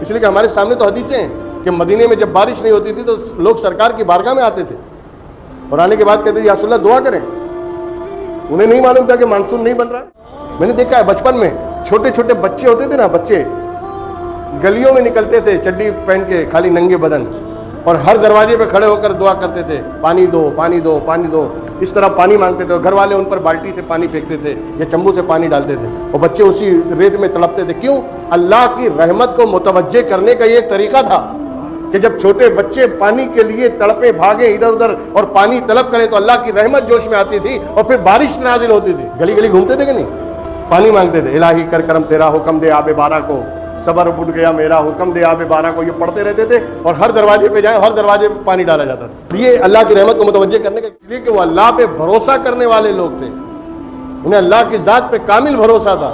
اس لیے کہ ہمارے سامنے تو حدیثیں ہیں کہ مدینے میں جب بارش نہیں ہوتی تھی تو لوگ سرکار کی بارگاہ میں آتے تھے اور آنے کے بعد کہتے تھے یا رسول اللہ دعا کریں. انہیں نہیں معلوم تھا کہ مانسون نہیں بن رہا ہے. میں نے دیکھا ہے بچپن میں چھوٹے چھوٹے بچے ہوتے تھے نا, بچے گلیوں میں نکلتے تھے چڈی پہن کے خالی ننگے بدن, اور ہر دروازے پہ کھڑے ہو کر دعا کرتے تھے, پانی دو پانی دو پانی دو, اس طرح پانی مانگتے تھے. اور گھر والے ان پر بالٹی سے پانی پھینکتے تھے یا چمبو سے پانی ڈالتے تھے, اور بچے اسی ریت میں تڑپتے تھے. کیوں؟ اللہ کی رحمت کو متوجہ کرنے کا یہ ایک طریقہ تھا کہ جب چھوٹے بچے پانی کے لیے تڑپے بھاگے ادھر ادھر اور پانی طلب کریں تو اللہ کی رحمت جوش میں آتی تھی اور پھر بارش نازل ہوتی تھی. گلی گلی گھومتے تھے کہ نہیں, پانی مانگتے تھے, الہی کر کرم تیرا حکم دے آب بارہ کو, صبر اٹھ گیا میرا حکم دے آب بارہ کو. یہ پڑھتے رہتے تھے اور ہر دروازے پہ جائیں ہر دروازے پہ پانی ڈالا جاتا تھا. یہ اللہ کی رحمت کو متوجہ کرنے کا, اس لیے کہ وہ اللہ پہ بھروسہ کرنے والے لوگ تھے, انہیں اللہ کی ذات پہ کامل بھروسہ تھا.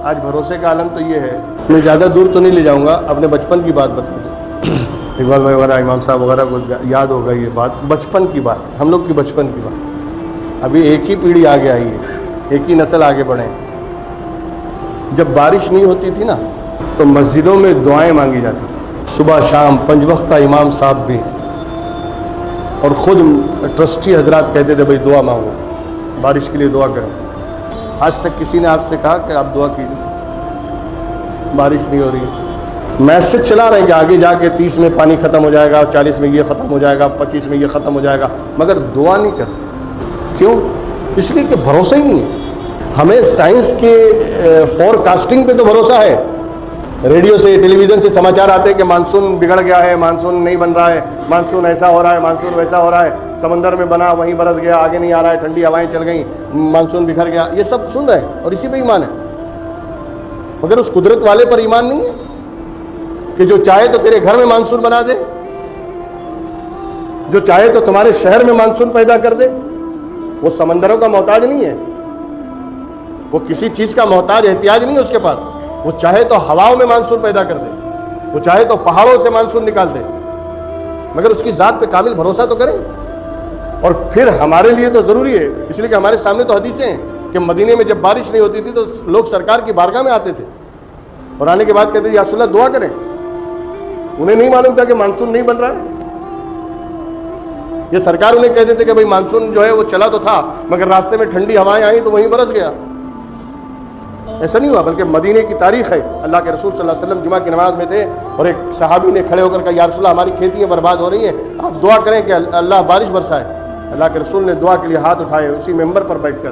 آج بھروسے کا عالم تو یہ ہے. میں زیادہ دور تو نہیں لے جاؤں گا, اپنے بچپن کی بات بتا دوں. اقبال بھائی وغیرہ امام صاحب وغیرہ کو یاد ہوگا یہ بات, بچپن کی بات, ہم لوگ کی بچپن کی بات. ابھی ایک ہی پیڑھی آگے آئی ہے, ایک ہی نسل آگے بڑھے. جب بارش نہیں ہوتی تھی نا تو مسجدوں میں دعائیں مانگی جاتی تھی, صبح شام 5 وقت کا امام صاحب بھی, اور خود ٹرسٹی حضرات کہتے تھے بھائی دعا مانگو, بارش کے لیے دعا کرو. آج تک کسی نے آپ سے کہا کہ آپ دعا کیجیے, بارش نہیں ہو رہی ہے. میسج چلا رہے ہیں کہ آگے جا کے 30 میں پانی ختم ہو جائے گا, 40 میں یہ ختم ہو جائے گا, 25 میں یہ ختم ہو جائے گا, مگر دعا نہیں کرتے. کیوں؟ اس لیے کہ بھروسہ ہی نہیں ہے. ہمیں سائنس کے فور کاسٹنگ پہ تو بھروسہ ہے, ریڈیو سے ٹیلی ویژن سے سماچار آتے ہیں کہ مانسون بگڑ گیا ہے, مانسون نہیں بن رہا ہے, مانسون ایسا ہو رہا ہے, مانسون ویسا ہو رہا ہے, سمندر میں بنا وہیں برس گیا, آگے نہیں آ رہا ہے, ٹھنڈی ہوائیں چل گئیں, مانسون بکھر گیا. یہ سب سن رہے ہیں اور اسی پہ ایمان ہے, مگر اس قدرت والے پر ایمان نہیں ہے کہ جو چاہے تو تیرے گھر میں مانسون بنا دے, جو چاہے تو تمہارے شہر میں مانسون پیدا کر دے. وہ سمندروں کا محتاج نہیں ہے, وہ کسی چیز کا محتاج احتیاج نہیں ہے اس کے پاس. وہ چاہے تو ہواؤں میں مانسون پیدا کر دے, وہ چاہے تو پہاڑوں سے مانسون نکال دے, مگر اس کی ذات پہ کامل بھروسہ تو کریں. اور پھر ہمارے لیے تو ضروری ہے, اس لیے کہ ہمارے سامنے تو حدیثیں ہیں کہ مدینے میں جب بارش نہیں ہوتی تھی تو لوگ سرکار کی بارگاہ میں آتے تھے اور آنے کے بعد کہتے تھے یا رسول اللہ دعا کریں. انہیں نہیں معلوم تھا کہ مانسون نہیں بن رہا ہے. یہ سرکار انہیں کہتے تھے کہ بھائی مانسون جو ہے وہ چلا تو تھا مگر راستے میں ٹھنڈی ہوائیں آئیں تو وہیں برس گیا. ایسا نہیں ہوا, بلکہ مدینے کی تاریخ ہے. اللہ کے رسول صلی اللہ علیہ وسلم جمعہ کی نماز میں تھے اور ایک صحابی نے کھڑے ہو کر کہا یا رسول اللہ ہماری کھیتیاں برباد ہو رہی ہیں, آپ دعا کریں کہ اللہ بارش برسائے. اللہ کے رسول نے دعا کے لیے ہاتھ اٹھائے اسی ممبر پر بیٹھ کر.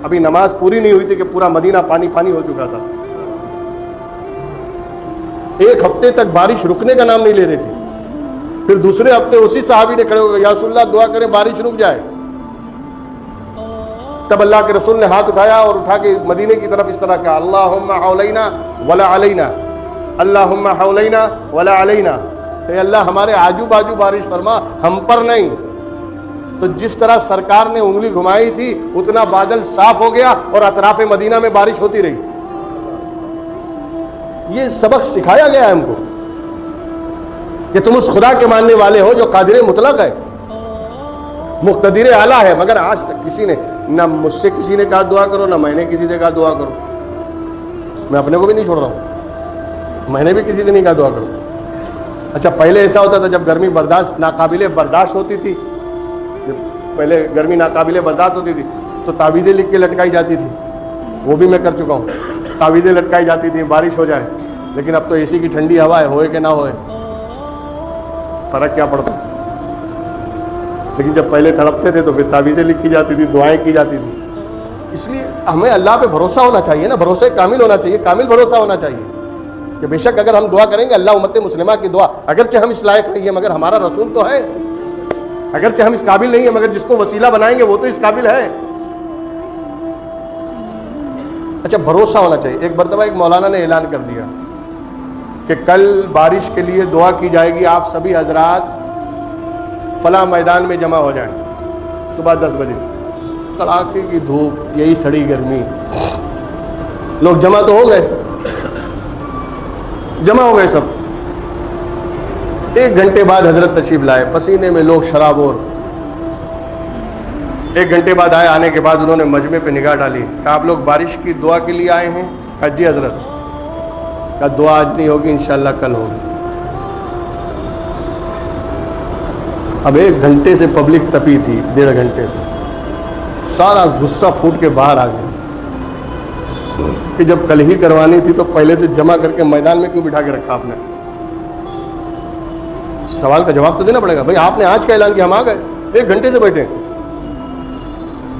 ابھی نماز پوری نہیں ہوئی تھی کہ پورا مدینہ پانی پانی ہو چکا تھا. 1 ہفتے تک بارش رکنے کا نام نہیں لے رہی تھی. پھر دوسرے ہفتے اسی صحابی نے کھڑے ہو کر یا رسول اللہ دعا کریں بارش رک جائے. تب اللہ کے رسول نے ہاتھ اٹھایا اور اٹھا کے مدینے کی طرف اس طرح کہا اللہم حولینا ولا علینا, اللہم حولینا ولا علینا, اے اللہ ہمارے آجو باجو بارش فرما, ہم پر نہیں. تو جس طرح سرکار نے انگلی گھمائی تھی اتنا بادل صاف ہو گیا اور اطراف مدینہ میں بارش ہوتی رہی. یہ سبق سکھایا گیا ہے ہم کو کہ تم اس خدا کے ماننے والے ہو جو قادر مطلق ہے, مقتدر اعلیٰ ہے. مگر آج تک کسی نے, نہ مجھ سے کسی نے کہا دعا کرو, نہ میں نے کسی سے کہا دعا کرو. میں اپنے کو بھی نہیں چھوڑ رہا ہوں, میں نے بھی کسی سے نہیں کہا دعا کرو. اچھا پہلے ایسا ہوتا تھا جب گرمی برداشت ناقابل برداشت ہوتی تھی, جب پہلے گرمی ناقابل برداشت ہوتی تھی تو تعویذیں لکھ کے لٹکائی جاتی تھی, وہ بھی میں کر چکا ہوں. تعویذیں لٹکائی جاتی تھی بارش ہو جائے. لیکن اب تو اے سی کی ٹھنڈی ہوا ہے, ہوئے کہ نہ ہوئے فرق کیا پڑتا ہے. لیکن جب پہلے تڑپتے تھے تو پھر تعویذیں لکھی جاتی تھی, دعائیں کی جاتی تھی. اس لیے ہمیں اللہ پہ بھروسہ ہونا چاہیے نا, بھروسہ کامل ہونا چاہیے, کامل بھروسہ ہونا چاہیے کہ بے شک اگر ہم دعا کریں گے اللہ امت مسلمہ کی دعا, اگرچہ ہم اس لائق نہیں ہیں مگر ہمارا رسول تو ہے, اگرچہ ہم اس قابل نہیں ہیں مگر جس کو وسیلہ بنائیں گے وہ تو اس قابل ہے. اچھا بھروسہ ہونا چاہیے. ایک مرتبہ ایک مولانا نے اعلان کر دیا کہ کل بارش کے لیے دعا کی جائے گی, آپ سبھی حضرات فلاں میدان میں جمع ہو جائیں صبح 10 بجے. کڑاکے کی دھوپ, یہی سڑی گرمی, لوگ جمع تو ہو گئے, جمع ہو گئے سب. 1 گھنٹے بعد حضرت تشریف لائے, پسینے میں لوگ شرابور. 1 گھنٹے بعد آئے, آنے کے بعد انہوں نے مجمع پہ نگاہ ڈالی, کہا آپ لوگ بارش کی دعا کے لیے آئے ہیں؟ کہا جی حضرت. کہ دعا آج نہیں ہوگی انشاءاللہ کل ہوگی. اب 1 گھنٹے سے پبلک تپی تھی, 1.5 گھنٹے سے سارا غصہ پھوٹ کے باہر آ گیا کہ جب کل ہی کروانی تھی تو پہلے سے جمع کر کے میدان میں کیوں بٹھا کے رکھا آپ نے. سوال کا جواب تو دینا پڑے گا. بھائی آپ نے آج کا اعلان کیا, ہم آ گئے, 1 گھنٹے سے بیٹھے.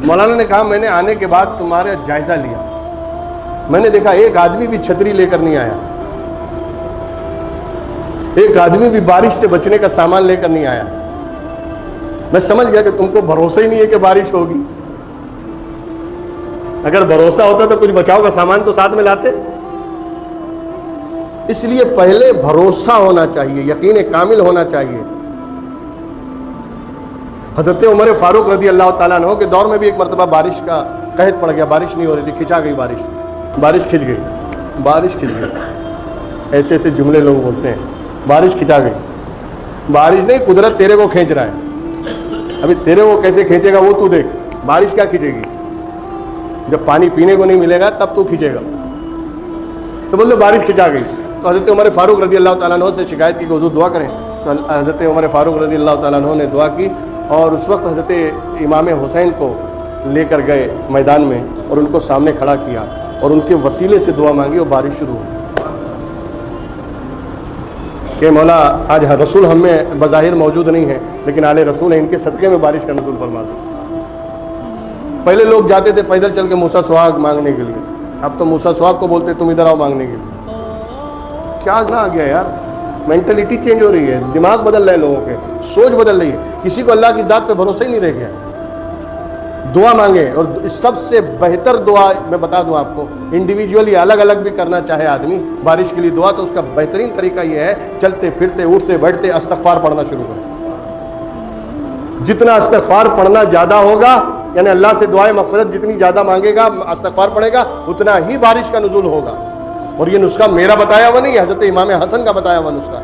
مولانا نے کہا میں نے آنے کے بعد تمہارا جائزہ لیا, میں نے دیکھا ایک آدمی بھی چھتری لے کر نہیں آیا, ایک آدمی بھی بارش سے بچنے کا سامان لے کر نہیں آیا. میں سمجھ گیا کہ تم کو بھروسہ ہی نہیں ہے کہ بارش ہوگی. اگر بھروسہ ہوتا تو کچھ بچاؤ کا سامان تو ساتھ میں لاتے. اس لیے پہلے بھروسہ ہونا چاہیے, یقین کامل ہونا چاہیے. حضرت عمر فاروق رضی اللہ تعالیٰ عنہ کے دور میں بھی ایک مرتبہ بارش کا قحط پڑ گیا, بارش نہیں ہو رہی تھی, کھنچا گئی بارش کھنچ گئی, بارش کھنچ گئی. ایسے ایسے جملے لوگ بولتے ہیں, بارش کھنچا گئی. بارش نہیں, قدرت تیرے کو کھینچ رہا ہے. ابھی تیرے کو کیسے کھینچے گا وہ تو دیکھ. بارش کیا کھینچے گی, جب پانی پینے کو نہیں ملے گا تب تو کھینچے گا. تو بولتے بارش کھنچا گئی. تو حضرت عمر فاروق رضی اللہ تعالیٰ عنہ سے شکایت کی کہ حضور دعا کریں. تو حضرت عمر فاروق رضی اللہ تعالیٰ عنہ نے دعا کی, اور اس وقت حضرت امام حسین کو لے کر گئے میدان میں اور ان کو سامنے کھڑا کیا اور ان کے وسیلے سے دعا مانگی اور بارش شروع ہوئی کہ مولا آج رسول ہم میں بظاہر موجود نہیں ہے لیکن آل رسول ہیں, ان کے صدقے میں بارش کا نزول فرما دو. پہلے لوگ جاتے تھے پیدل چل کے موسیٰ سہاگ مانگنے کے لیے, اب تو موسیٰ سہاگ کو بولتے تم ادھر آؤ مانگنے کے لیے. کیا نہ آ گیا یار, مینٹلٹی چینج ہو رہی ہے, دماغ بدل رہے ہیں لوگوں کے, سوچ بدل رہی ہے. کسی کو اللہ کی ذات پہ بھروسہ ہی نہیں رہ گیا. دعا مانگے, اور سب سے بہتر دعا میں بتا دوں آپ کو, انڈیویجولی الگ الگ بھی کرنا چاہے آدمی بارش کے لیے دعا, تو اس کا بہترین طریقہ یہ ہے چلتے پھرتے اٹھتے بیٹھتے استغفار پڑھنا شروع کریں. جتنا استغفار پڑھنا زیادہ ہوگا, یعنی اللہ سے دعائیں مغفرت جتنی زیادہ مانگے گا, استغفار پڑھے گا, اتنا ہی بارش کا نزول ہوگا. اور یہ نسخہ میرا بتایا ہوا نہیں, حضرت امام حسن کا بتایا ہوا نسخہ.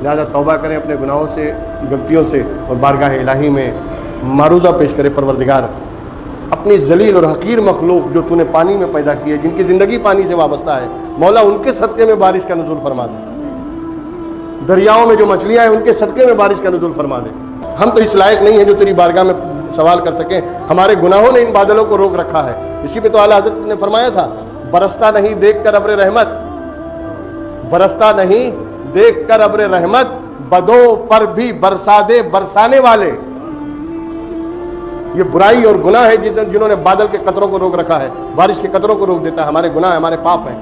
لہذا توبہ کریں اپنے گناہوں سے, غلطیوں سے, اور بارگاہ الہی میں معروضہ پیش کرے, پروردگار اپنی ذلیل اور حقیر مخلوق جو تو نے پانی میں پیدا کی ہے, جن کی زندگی پانی سے وابستہ ہے, مولا ان کے صدقے میں بارش کا نزول فرما دے. دریاؤں میں جو مچھلیاں ہیں ان کے صدقے میں بارش کا نزول فرما دے. ہم تو اس لائق نہیں ہیں جو تیری بارگاہ میں سوال کر سکیں, ہمارے گناہوں نے ان بادلوں کو روک رکھا ہے. اسی پہ تو اعلیٰ حضرت نے فرمایا تھا, برستا نہیں دیکھ کر ابر رحمت, برستا نہیں دیکھ کر ابر رحمت, بدوں پر بھی برسا دے برسانے والے. یہ برائی اور گناہ ہے جنہوں نے بادل کے قطروں کو روک رکھا ہے, بارش کے قطروں کو روک دیتا ہے. ہمارے گناہ, ہمارے پاپ ہیں.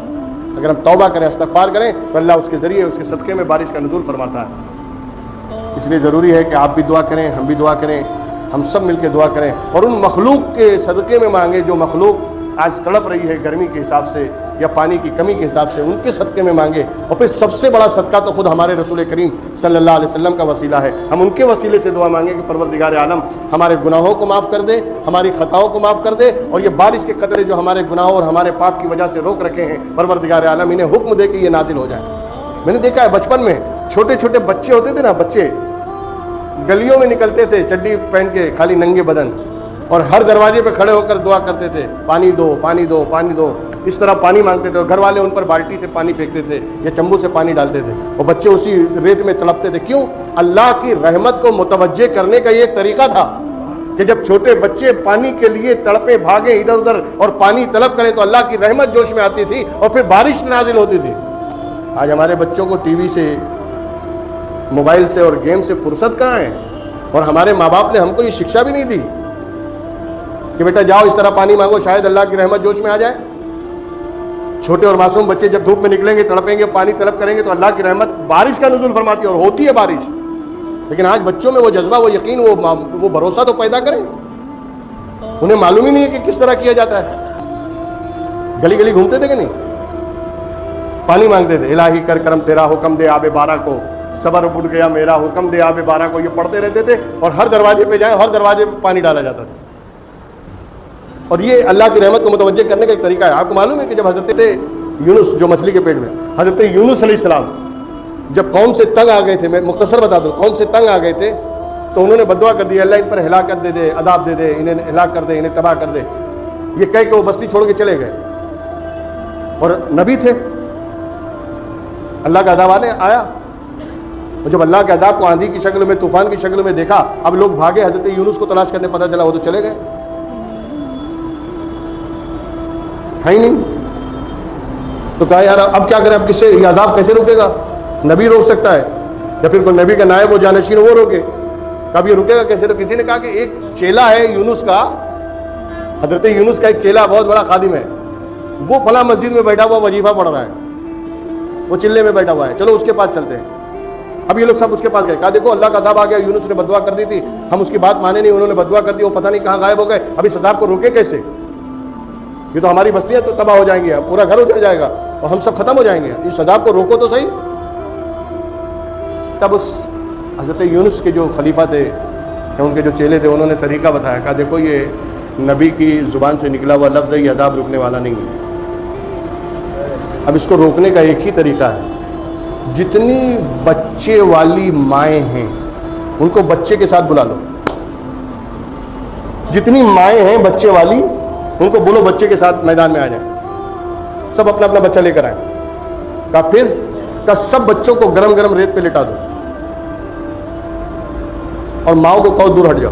اگر ہم توبہ کریں, استغفار کریں, تو اللہ اس کے ذریعے, اس کے صدقے میں بارش کا نزول فرماتا ہے. اس لیے ضروری ہے کہ آپ بھی دعا کریں, ہم بھی دعا کریں, ہم سب مل کے دعا کریں, اور ان مخلوق کے صدقے میں مانگیں جو مخلوق آج تڑپ رہی ہے گرمی کے حساب سے یا پانی کی کمی کے حساب سے, ان کے صدقے میں مانگے. اور پھر سب سے بڑا صدقہ تو خود ہمارے رسول کریم صلی اللہ علیہ وسلم کا وسیلہ ہے. ہم ان کے وسیلے سے دعا مانگیں کہ پروردگار عالم ہمارے گناہوں کو معاف کر دے, ہماری خطاؤں کو معاف کر دے, اور یہ بارش کے قطرے جو ہمارے گناہوں اور ہمارے پاپ کی وجہ سے روک رکھے ہیں, پروردگار عالم انہیں حکم دے کہ یہ نازل ہو جائیں. میں نے دیکھا ہے بچپن میں چھوٹے چھوٹے بچے ہوتے تھے نا, بچے گلیوں میں نکلتے تھے چڈی پہن کے, خالی ننگے بدن, اور ہر دروازے پہ کھڑے ہو کر دعا کرتے تھے, پانی دو پانی دو پانی دو. اس طرح پانی مانگتے تھے, اور گھر والے ان پر بالٹی سے پانی پھینکتے تھے یا چمبو سے پانی ڈالتے تھے, اور بچے اسی ریت میں تڑپتے تھے. کیوں؟ اللہ کی رحمت کو متوجہ کرنے کا یہ ایک طریقہ تھا کہ جب چھوٹے بچے پانی کے لیے تڑپے بھاگیں ادھر ادھر اور پانی طلب کریں تو اللہ کی رحمت جوش میں آتی تھی, اور پھر بارش نازل ہوتی تھی. آج ہمارے بچوں کو ٹی وی سے, موبائل سے اور گیم سے فرصت کہاں ہے, اور ہمارے ماں باپ نے ہم کو یہ شکشا بھی نہیں دی کہ بیٹا جاؤ اس طرح پانی مانگو, شاید اللہ کی رحمت جوش میں آ جائے. چھوٹے اور معصوم بچے جب دھوپ میں نکلیں گے, تڑپیں گے, پانی طلب کریں گے, تو اللہ کی رحمت بارش کا نزول فرماتی ہے, اور ہوتی ہے بارش. لیکن آج بچوں میں وہ جذبہ, وہ یقین, وہ بھروسہ تو پیدا کریں. انہیں معلوم ہی نہیں ہے کہ کس طرح کیا جاتا ہے. گلی گلی گھومتے تھے کہ نہیں, پانی مانگتے تھے, الہی کر کرم تیرا حکم دے آب بارہ کو, صبر اٹھ گیا میرا حکم دے آب بارہ کو. یہ پڑھتے رہتے تھے, اور ہر دروازے پہ جائیں, ہر دروازے پہ پانی ڈالا جاتا تھا. اور یہ اللہ کی رحمت کو متوجہ کرنے کا ایک طریقہ ہے. آپ کو معلوم ہے کہ جب حضرت یونس, جو مچھلی کے پیٹ میں, حضرت یونس علیہ السلام جب قوم سے تنگ آ گئے تھے, میں مختصر بتا دوں, قوم سے تنگ آ گئے تھے تو انہوں نے بددعا کر دی, اللہ ان پر ہلاکت دے دے, عذاب دے دے, انہیں ہلاک کر دے, انہیں تباہ کر دے. یہ کہہ کے وہ بستی چھوڑ کے چلے گئے, اور نبی تھے, اللہ کا عذاب آیا. اور جب اللہ کے عذاب کو آندھی کی شکل میں، طوفان کی شکل میں دیکھا، اب لوگ بھاگے، حضرت یونس کو تلاش کرنے، پتہ چلا وہ تو چلے گئے، ہے ہی نہیں. تو کہا یار اب کیا کریں، اب کس سے یہ عذاب کیسے روکے گا؟ نبی روک سکتا ہے، یا پھر کوئی نبی کا نائب و جانشین وہ روکے. اب یہ رکے گا کیسے؟ تو کسی نے کہا کہ ایک چیلا ہے یونس کا، حضرت یونس کا ایک چیلا بہت بڑا خادم ہے، وہ فلاں مسجد میں بیٹھا ہوا وظیفہ پڑھ رہا ہے، وہ چلے میں بیٹھا ہوا ہے، چلو اس کے پاس چلتے ہیں. اب یہ لوگ سب اس کے پاس گئے، کہا دیکھو اللہ کا عذاب آ گیا، یونس نے بددعا کر دی تھی، ہم اس کی بات مانے نہیں، انہوں نے بددعا کر دی، وہ پتہ نہیں کہاں غائب ہو گئے، اب اس عذاب کو روکے کیسے؟ یہ تو ہماری بستیاں تو تباہ ہو جائیں گی، پورا گھر اجڑ جائے گا اور ہم سب ختم ہو جائیں گے، اس عذاب کو روکو تو صحیح. تب اس حضرت یونس کے جو خلیفہ تھے، ان کے جو چیلے تھے، انہوں نے طریقہ بتایا، کہا دیکھو یہ نبی کی زبان سے نکلا ہوا لفظ ہے، یہ عذاب رکنے والا نہیں ہے. اب اس کو روکنے کا ایک ہی طریقہ ہے، جتنی بچے والی مائیں ہیں ان کو بچے کے ساتھ بلا لو، جتنی مائیں ہیں بچے والی ان کو بولو بچے کے ساتھ میدان میں آ جائیں، سب اپنا اپنا بچہ لے کر آئیں. کہا پھر سب بچوں کو گرم گرم ریت پہ لٹا دو اور ماؤں کو کہو دور ہٹ جاؤ.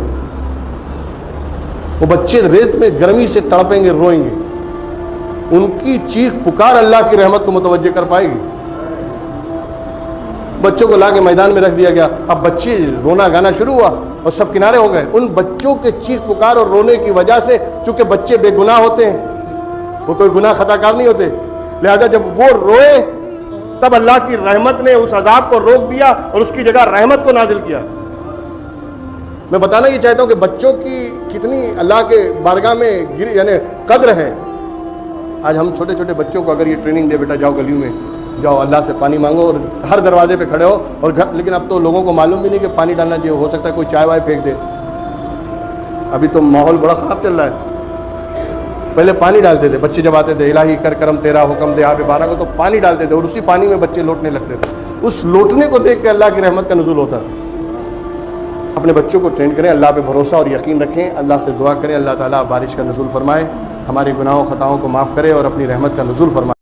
وہ بچے ریت میں گرمی سے تڑپیں گے، روئیں گے، ان کی چیخ پکار اللہ کی رحمت کو متوجہ کر پائے گی. بچوں کو لا کے میدان میں رکھ دیا گیا. اب بچے رونا گانا شروع ہوا اور سب کنارے ہو گئے. ان بچوں کے چیخ پکار اور رونے کی وجہ سے، چونکہ بچے بے گناہ ہوتے ہیں، وہ کوئی گناہ خطا کار نہیں ہوتے، لہذا جب وہ روئے تب اللہ کی رحمت نے اس عذاب کو روک دیا اور اس کی جگہ رحمت کو نازل کیا. میں بتانا یہ چاہتا ہوں کہ بچوں کی کتنی اللہ کے بارگاہ میں یعنی قدر ہے. آج ہم چھوٹے چھوٹے بچوں کو اگر یہ ٹریننگ دے، بیٹا جاؤ گلیوں میں جاؤ اللہ سے پانی مانگو اور ہر دروازے پہ کھڑے ہو اور لیکن اب تو لوگوں کو معلوم بھی نہیں کہ پانی ڈالنا چاہیے، ہو سکتا ہے کوئی چائے وائے پھینک دے. ابھی تو ماحول بڑا خراب چل رہا ہے. پہلے پانی ڈالتے تھے بچے، جب آتے تھے الہی کر کرم تیرا حکم دے آپ 12 کو، تو پانی ڈالتے تھے اور اسی پانی میں بچے لوٹنے لگتے تھے. اس لوٹنے کو دیکھ کے اللہ کی رحمت کا نزول ہوتا. اپنے بچوں کو ٹرین کریں، اللہ پہ بھروسہ اور یقین رکھیں، اللہ سے دعا کریں اللہ تعالیٰ بارش کا نزول فرمائے، ہمارے گناہوں خطاؤں کو معاف کرے اور اپنی رحمت کا نزول فرمائے.